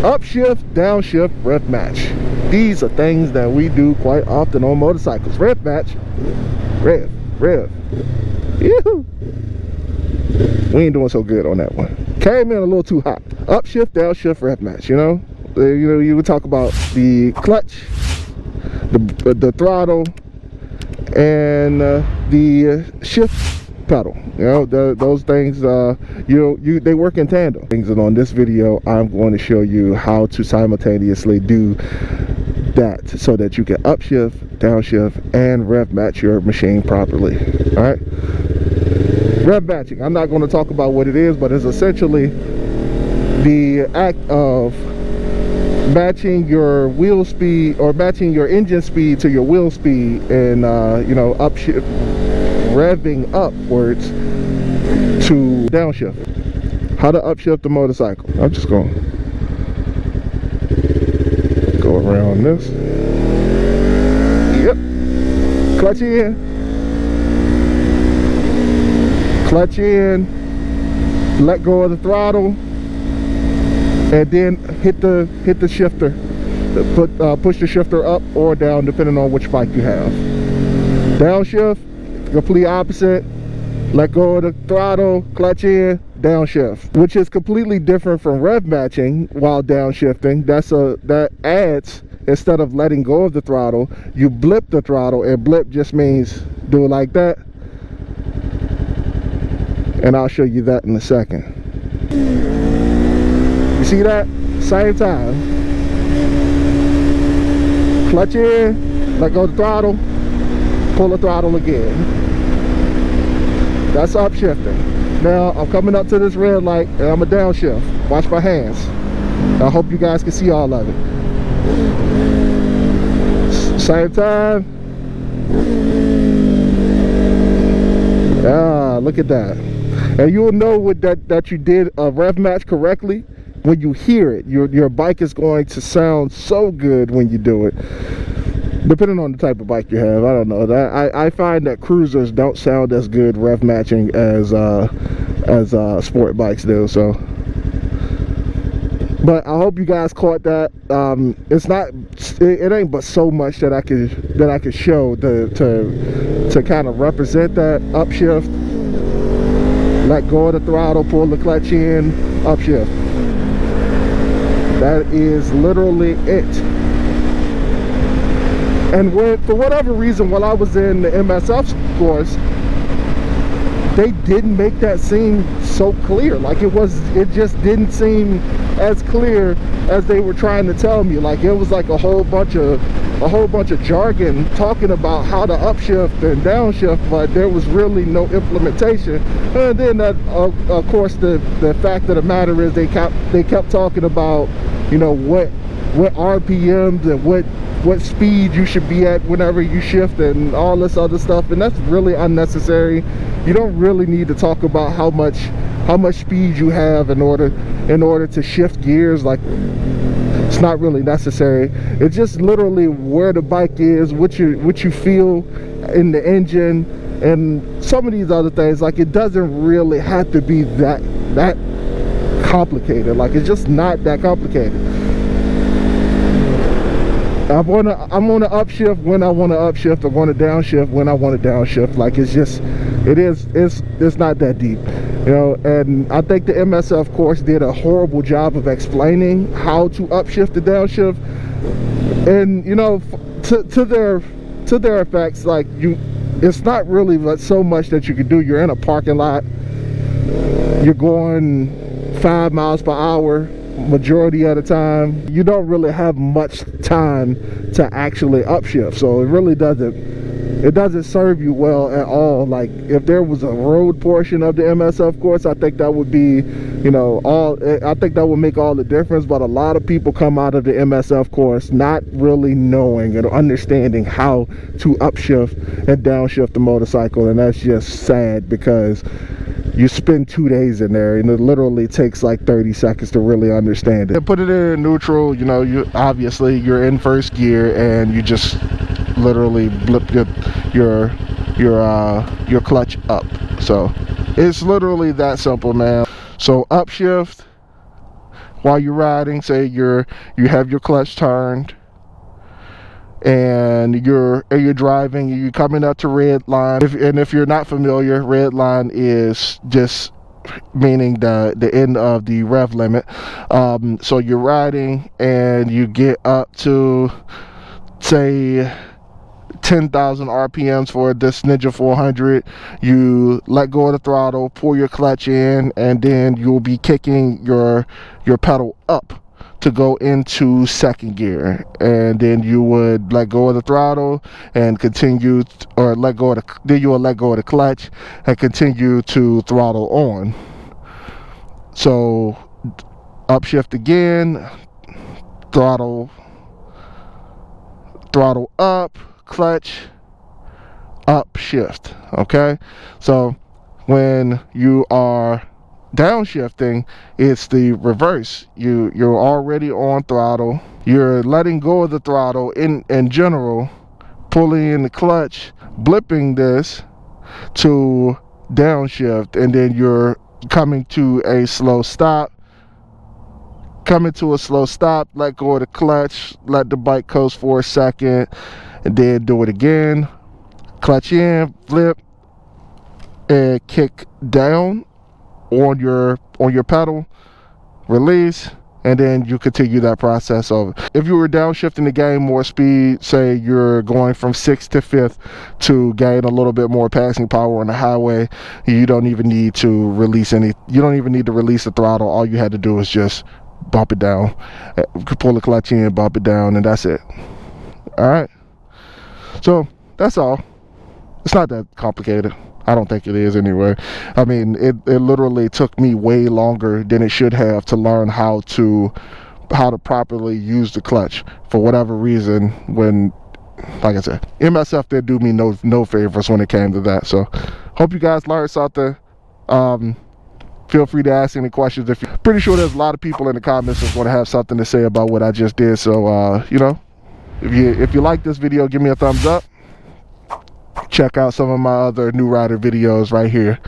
Upshift, downshift, rev match. These are things that we do quite often on motorcycles. Rev match, rev. Yoo-hoo. We ain't doing so good on that one. Came in a little too hot. Upshift, downshift, rev match. You would talk about the clutch, the throttle, and the shift pedal. Those things they work in tandem. And on this video I'm going to show you how to simultaneously do that so that you can upshift, downshift, and rev match your machine properly. All right, rev matching, I'm not going to talk about what it is, but it's essentially the act of matching your wheel speed, or matching your engine speed to your wheel speed, and upshift, revving upwards to downshift. How to upshift the motorcycle. I'm just going to go around this. Yep. Clutch in. Clutch in. Let go of the throttle. And then hit the shifter. Push the shifter up or down depending on which bike you have. Downshift, complete opposite. Let go of the throttle, clutch in, downshift, which is completely different from rev matching while downshifting. That adds, instead of letting go of the throttle, you blip the throttle, and blip just means do it like that. And I'll show you that in a second. You see that? Same time. Clutch in, let go of the throttle, pull the throttle again. That's upshifting. Now I'm coming up to this red light and I'm a downshift. Watch my hands. I hope you guys can see all of it. Same time. Look at that. And you'll know that you did a rev match correctly when you hear it. Your bike is going to sound so good when you do it. Depending on the type of bike you have, I don't know. I find that cruisers don't sound as good rev matching as sport bikes do. So, but I hope you guys caught that. It ain't but so much that I could show to kind of represent that upshift. Let go of the throttle, pull the clutch in, upshift. That is literally it. And for whatever reason, while I was in the MSF course, they didn't make that seem so clear. Like it just didn't seem as clear as they were trying to tell me. Like it was like a whole bunch of jargon talking about how to upshift and downshift, but there was really no implementation. And then of course the fact of the matter is they kept talking about, what RPMs and what speed you should be at whenever you shift and all this other stuff, and that's really unnecessary. You don't really need to talk about how much speed you have in order to shift gears. Like, it's not really necessary. It's just literally where the bike is, what you feel in the engine, and some of these other things. Like, it doesn't really have to be that complicated. Like, it's just not that complicated. I'm gonna upshift when I want to upshift. I'm going to downshift when I want to downshift. Like, it's not that deep, and I think the MSF course did a horrible job of explaining how to upshift the downshift, and to their effects. Like, it's not really but so much that you can do. You're in a parking lot, you're going 5 miles per hour majority of the time. You don't really have much time to actually upshift, so it really doesn't serve you well at all. Like, if there was a road portion of the MSF course, I think that would be, I think that would make all the difference. But a lot of people come out of the MSF course not really knowing and understanding how to upshift and downshift the motorcycle, and that's just sad, because you spend 2 days in there and it literally takes like 30 seconds to really understand it. And put it in neutral, you're in first gear and you just literally blip your clutch up. So it's literally that simple, man. So upshift, while you're riding, say you have your clutch turned and you're driving, you're coming up to red line. If you're not familiar, red line is just meaning the end of the rev limit. So you're riding and you get up to, say, 10,000 RPMs for this Ninja 400. You let go of the throttle, pull your clutch in, and then you'll be kicking your pedal up to go into second gear, and then you would let go of the throttle and continue, or then you will let go of the clutch and continue to throttle on. So upshift again, throttle up, clutch, upshift. Okay, so when you are downshifting, it's the reverse. You're already on throttle, you're letting go of the throttle in general, pulling in the clutch, blipping this to downshift, and then you're coming to a slow stop. Let go of the clutch, let the bike coast for a second, and then do it again. Clutch in, flip, and kick down on your pedal, release, and then you continue that process over. If you were downshifting to gain more speed, say you're going from 6th to 5th to gain a little bit more passing power on the highway, you don't even need to release the throttle. All you had to do is just bump it down, pull the clutch in, bump it down, and that's it. All right, so that's all. It's not that complicated. I don't think it is anyway. I mean, it literally took me way longer than it should have to learn how to properly use the clutch. For whatever reason, when, like I said, MSF did do me no favors when it came to that. So hope you guys learned something. Feel free to ask any questions. Pretty sure there's a lot of people in the comments that's going to have something to say about what I just did. So you know, if you like this video, give me a thumbs up. Check out some of my other new rider videos right here.